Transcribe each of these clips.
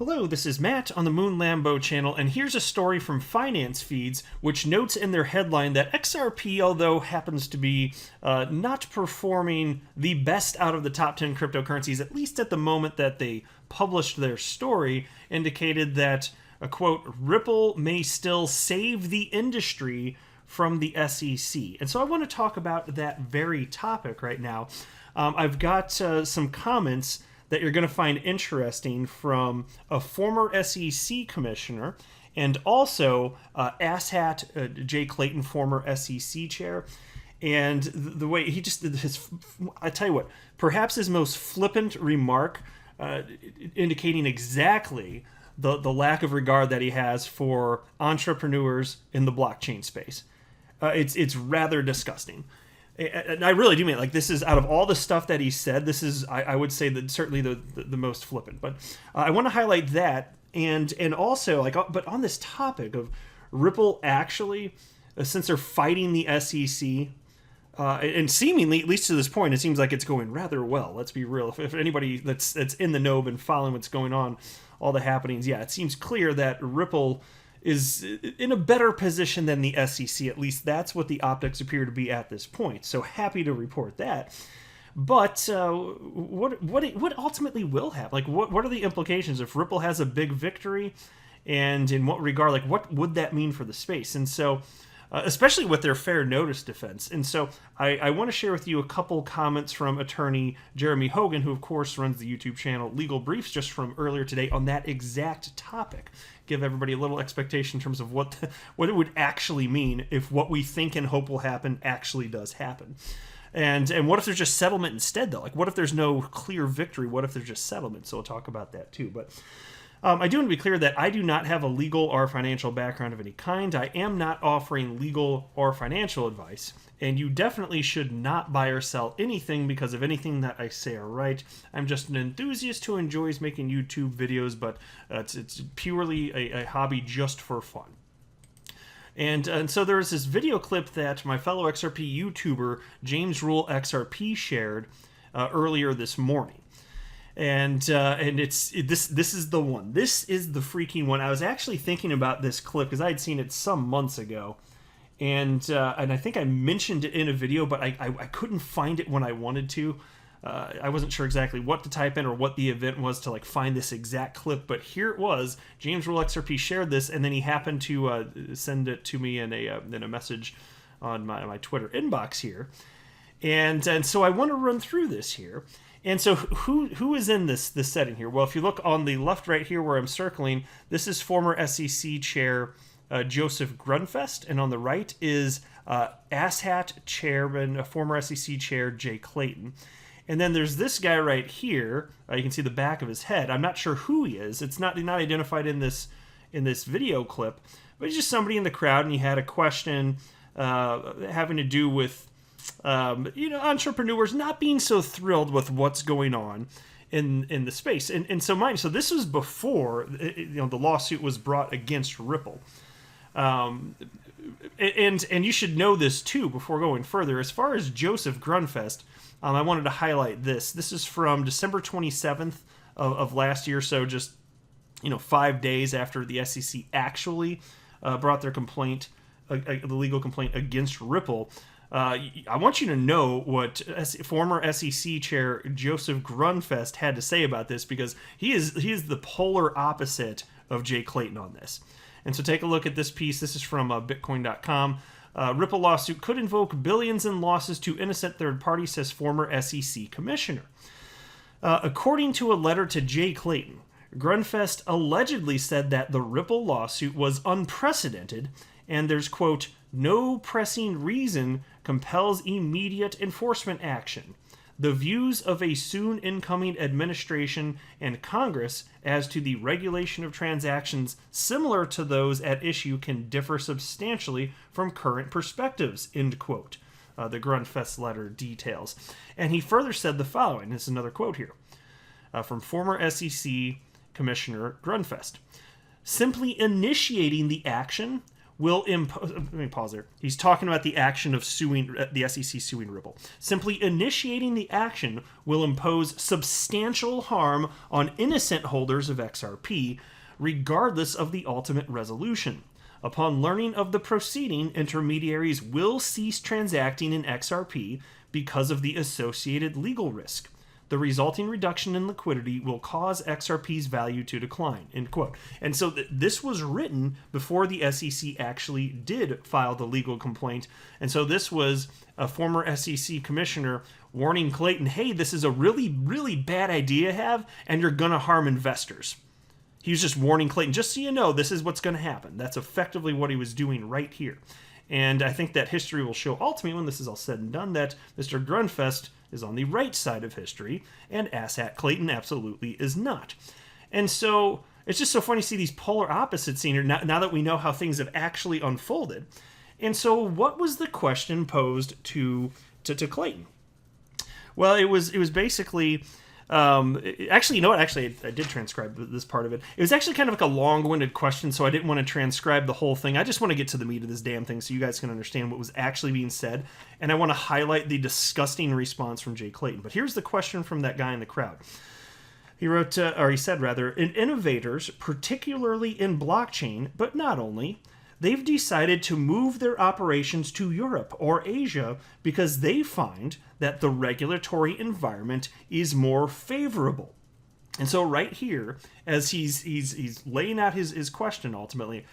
Hello, this is Matt on the Moon Lambo channel, and here's a story from Finance Feeds, which notes in their headline that XRP, although happens to be not performing the best out of the top 10 cryptocurrencies, at least at the moment that they published their story, indicated that, quote, Ripple may still save the industry from the SEC. And so I want to talk about that very topic right now. I've got some comments that you're going to find interesting from a former SEC commissioner and also asshat Jay Clayton, former SEC chair. And the way he just did his, I tell you what, perhaps his most flippant remark, indicating exactly the lack of regard that he has for entrepreneurs in the blockchain space. It's rather disgusting. And I really do mean it. Like, this is, out of all the stuff that he said, this is, I would say, that certainly the most flippant. But I want to highlight that, and also, like, but on this topic of Ripple actually, since they're fighting the SEC, and seemingly, at least to this point, it seems like it's going rather well. Let's be real. If anybody that's in the know and following what's going on, all the happenings, yeah, it seems clear that Ripple is in a better position than the SEC. At least that's what the optics appear to be at this point. So happy to report that. But what ultimately will happen? Like, what are the implications if Ripple has a big victory? And in what regard? Like, what would that mean for the space? And so, especially with their fair notice defense. And so I want to share with you a couple comments from attorney Jeremy Hogan, who of course runs the YouTube channel Legal Briefs, just from earlier today on that exact topic. Give everybody a little expectation in terms of what it would actually mean if what we think and hope will happen actually does happen. And what if there's just settlement instead, though? Like, what if there's no clear victory? What if there's just settlement? So we'll talk about that too. But I do want to be clear that I do not have a legal or financial background of any kind. I am not offering legal or financial advice, and you definitely should not buy or sell anything because of anything that I say or write. I'm just an enthusiast who enjoys making YouTube videos, but it's purely a hobby just for fun. And so there was this video clip that my fellow XRP YouTuber, James Rule XRP, shared earlier this morning. And this is the one. This is the freaking one. I was actually thinking about this clip because I had seen it some months ago, and I think I mentioned it in a video, but I couldn't find it when I wanted to. I wasn't sure exactly what to type in or what the event was to like find this exact clip, but here it was. James Rule XRP shared this, and then he happened to send it to me in a message on my Twitter inbox here, and so I want to run through this here. And so who is in this setting here? Well, if you look on the left right here where I'm circling, this is former SEC chair Joseph Grunfest, and on the right is asshat chairman, former SEC chair Jay Clayton. And then there's this guy right here. You can see the back of his head. I'm not sure who he is. It's not identified in this video clip, but he's just somebody in the crowd, and he had a question having to do with entrepreneurs not being so thrilled with what's going on in the space. And so this was before the lawsuit was brought against Ripple. And you should know this too before going further. As far as Joseph Grunfest, I wanted to highlight this. This is from December 27th of last year, so just 5 days after the SEC actually brought their complaint, the legal complaint against Ripple. I want you to know what former SEC chair Joseph Grunfest had to say about this, because he is the polar opposite of Jay Clayton on this. And so take a look at this piece. This is from Bitcoin.com. Ripple lawsuit could invoke billions in losses to innocent third party, says former SEC commissioner. According to a letter to Jay Clayton, Grunfest allegedly said that the Ripple lawsuit was unprecedented, and there's, quote, no pressing reason compels immediate enforcement action. The views of a soon incoming administration and Congress as to the regulation of transactions similar to those at issue can differ substantially from current perspectives, end quote. The Grunfest letter details. And he further said the following. This is another quote here from former SEC Commissioner Grunfest. Simply initiating the action will impose. Let me pause there. He's talking about the action of suing the SEC suing Ripple. Simply initiating the action will impose substantial harm on innocent holders of XRP, regardless of the ultimate resolution. Upon learning of the proceeding, intermediaries will cease transacting in XRP because of the associated legal risk. The resulting reduction in liquidity will cause XRP's value to decline, end quote. And so this was written before the SEC actually did file the legal complaint. And so this was a former SEC commissioner warning Clayton, hey, this is a really, really bad idea to have, and you're going to harm investors. He was just warning Clayton, just so you know, this is what's going to happen. That's effectively what he was doing right here. And I think that history will show ultimately, when this is all said and done, that Mr. Grunfest is on the right side of history, and asshat Clayton absolutely is not. And so it's just so funny to see these polar opposites seen here now that we know how things have actually unfolded. And so what was the question posed to Clayton? Well, it was basically... actually, you know what? Actually, I did transcribe this part of it. It was actually kind of like a long-winded question, so I didn't want to transcribe the whole thing. I just want to get to the meat of this damn thing so you guys can understand what was actually being said, and I want to highlight the disgusting response from Jay Clayton. But here's the question from that guy in the crowd. He wrote, or he said rather, innovators, particularly in blockchain, but not only, they've decided to move their operations to Europe or Asia because they find that the regulatory environment is more favorable. And so right here, as he's laying out his question ultimately,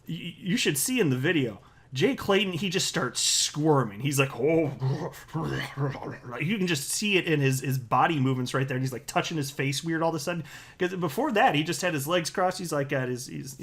you should see in the video, Jay Clayton, he just starts squirming. He's like, oh, you can just see it in his body movements right there. And he's like touching his face weird all of a sudden. Because before that, he just had his legs crossed. He's like got his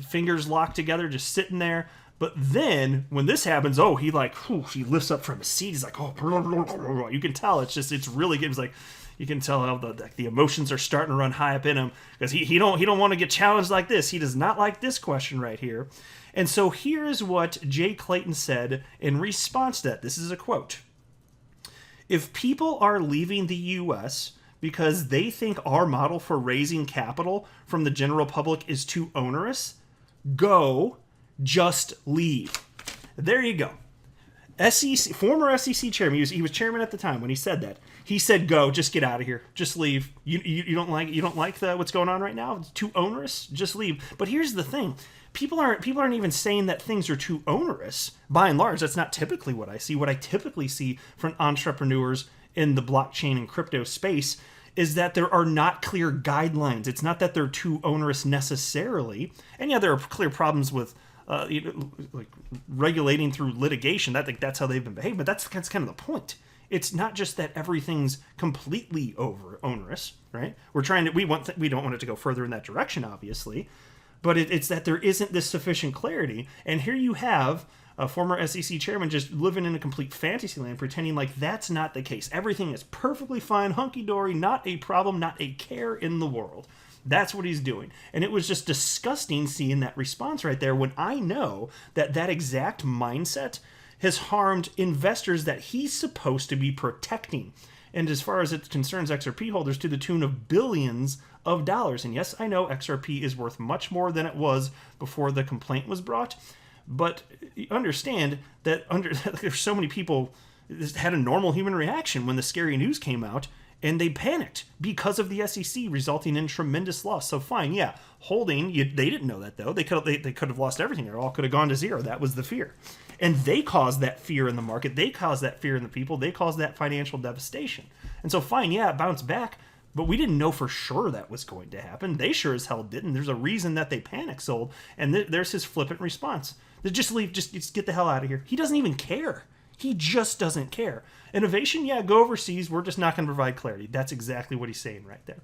fingers locked together, just sitting there. But then when this happens, he lifts up from his seat. He's like, oh, you can tell it's really good. It's like you can tell how the emotions are starting to run high up in him because he don't want to get challenged like this. He does not like this question right here. And so here's what Jay Clayton said in response to that. This is a quote. If people are leaving the U.S. because they think our model for raising capital from the general public is too onerous, just leave. There you go. Former SEC chairman, he was chairman at the time when he said that. He said, "Go, just get out of here, just leave. You don't like what's going on right now? It's too onerous. Just leave." But here's the thing: people aren't even saying that things are too onerous. By and large, that's not typically what I see. What I typically see from entrepreneurs in the blockchain and crypto space is that there are not clear guidelines. It's not that they're too onerous necessarily. And yeah, there are clear problems with like regulating through litigation. I think that's how they've been behaving. But that's kind of the point. It's not just that everything's completely onerous, right? We don't want it to go further in that direction, obviously. But it's that there isn't this sufficient clarity. And here you have a former SEC chairman just living in a complete fantasy land, pretending like that's not the case. Everything is perfectly fine, hunky-dory, not a problem, not a care in the world. That's what he's doing. And it was just disgusting seeing that response right there when I know that exact mindset has harmed investors that he's supposed to be protecting. And as far as it concerns XRP holders, to the tune of billions of dollars. And yes, I know XRP is worth much more than it was before the complaint was brought. But understand that there's so many people that had a normal human reaction when the scary news came out, and they panicked because of the SEC, resulting in tremendous loss. So fine, yeah, holding, they didn't know that though. They could have lost everything. It all could have gone to zero. That was the fear. And they caused that fear in the market. They caused that fear in the people. They caused that financial devastation. And so fine, yeah, it bounced back, but we didn't know for sure that was going to happen. They sure as hell didn't. There's a reason that they panic sold, and there's his flippant response. Just leave, just get the hell out of here. He doesn't even care. He just doesn't care. Innovation, yeah, go overseas. We're just not going to provide clarity. That's exactly what he's saying right there.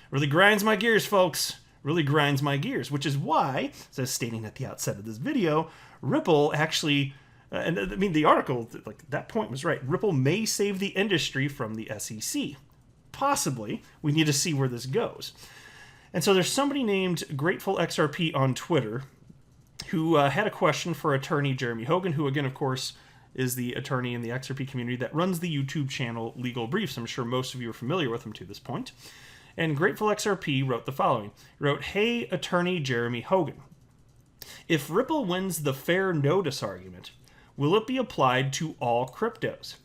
Really grinds my gears, folks. Really grinds my gears, which is why, as I was stating at the outset of this video, Ripple actually, and I mean, the article, like that point was right. Ripple may save the industry from the SEC. Possibly. We need to see where this goes. And so there's somebody named Grateful XRP on Twitter who had a question for attorney Jeremy Hogan, who again, of course, is the attorney in the XRP community that runs the YouTube channel Legal Briefs. I'm sure most of you are familiar with him to this point. And Grateful XRP wrote the following. He wrote, "Hey, attorney Jeremy Hogan. If Ripple wins the fair notice argument, will it be applied to all cryptos?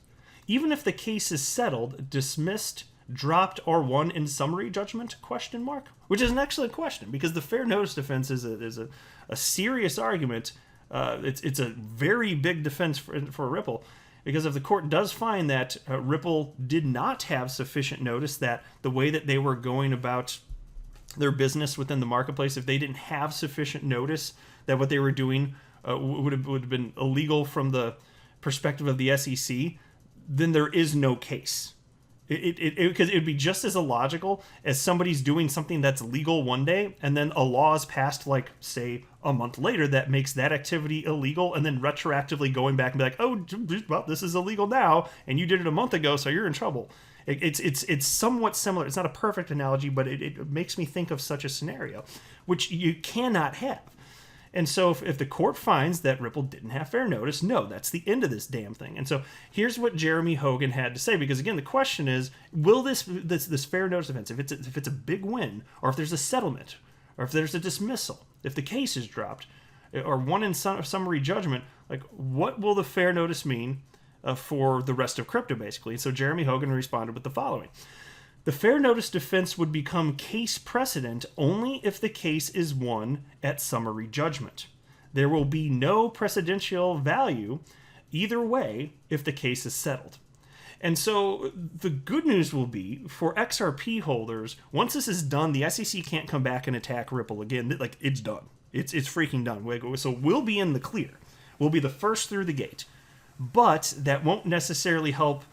Even if the case is settled, dismissed, dropped, or won in summary judgment? Question mark. Which is an excellent question, because the fair notice defense is a serious argument. It's a very big defense for Ripple, because if the court does find that Ripple did not have sufficient notice, that the way that they were going about their business within the marketplace, if they didn't have sufficient notice that what they were doing would have been illegal from the perspective of the SEC, then there is no case. Because it would be just as illogical as somebody's doing something that's legal one day and then a law is passed, like, say, a month later that makes that activity illegal, and then retroactively going back and be like, oh, well, this is illegal now, and you did it a month ago, so you're in trouble. It's somewhat similar. It's not a perfect analogy, but it makes me think of such a scenario, which you cannot have. And so if the court finds that Ripple didn't have fair notice, no, that's the end of this damn thing. And so here's what Jeremy Hogan had to say, because again, the question is, will this fair notice defense, if it's a big win, or if there's a settlement, or if there's a dismissal, if the case is dropped, or won in summary judgment, like, what will the fair notice mean for the rest of crypto, basically? So Jeremy Hogan responded with the following. The fair notice defense would become case precedent only if the case is won at summary judgment. There will be no precedential value either way if the case is settled. And so the good news will be for XRP holders, once this is done, the SEC can't come back and attack Ripple again. Like, it's done. It's freaking done. So we'll be in the clear. We'll be the first through the gate. But that won't necessarily help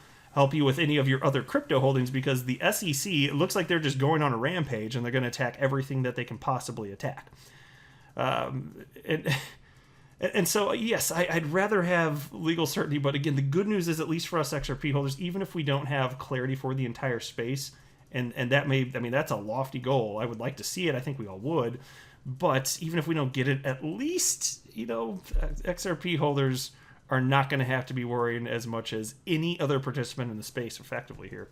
you with any of your other crypto holdings, because the SEC, it looks like they're just going on a rampage and they're going to attack everything that they can possibly attack. And so, yes, I'd rather have legal certainty, but again, the good news is, at least for us XRP holders, even if we don't have clarity for the entire space, and that that's a lofty goal. I would like to see it. I think we all would. But even if we don't get it, at least, XRP holders are not going to have to be worrying as much as any other participant in the space effectively here.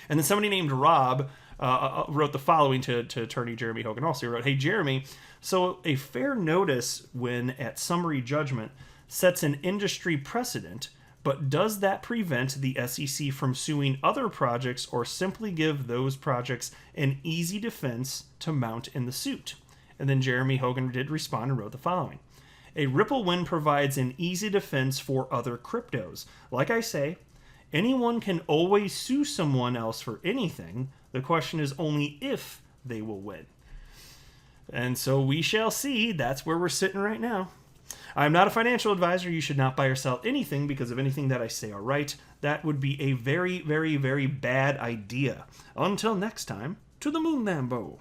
And then somebody named Rob wrote the following to attorney Jeremy Hogan. Also, he wrote, "Hey, Jeremy, so a fair notice win at summary judgment sets an industry precedent, but does that prevent the SEC from suing other projects, or simply give those projects an easy defense to mount in the suit?" And then Jeremy Hogan did respond and wrote the following. A Ripple win provides an easy defense for other cryptos. Like I say, anyone can always sue someone else for anything. The question is only if they will win. And so we shall see. That's where we're sitting right now. I'm not a financial advisor. You should not buy or sell anything because of anything that I say or write. That would be a very, very, very bad idea. Until next time, to the moon, Lambo.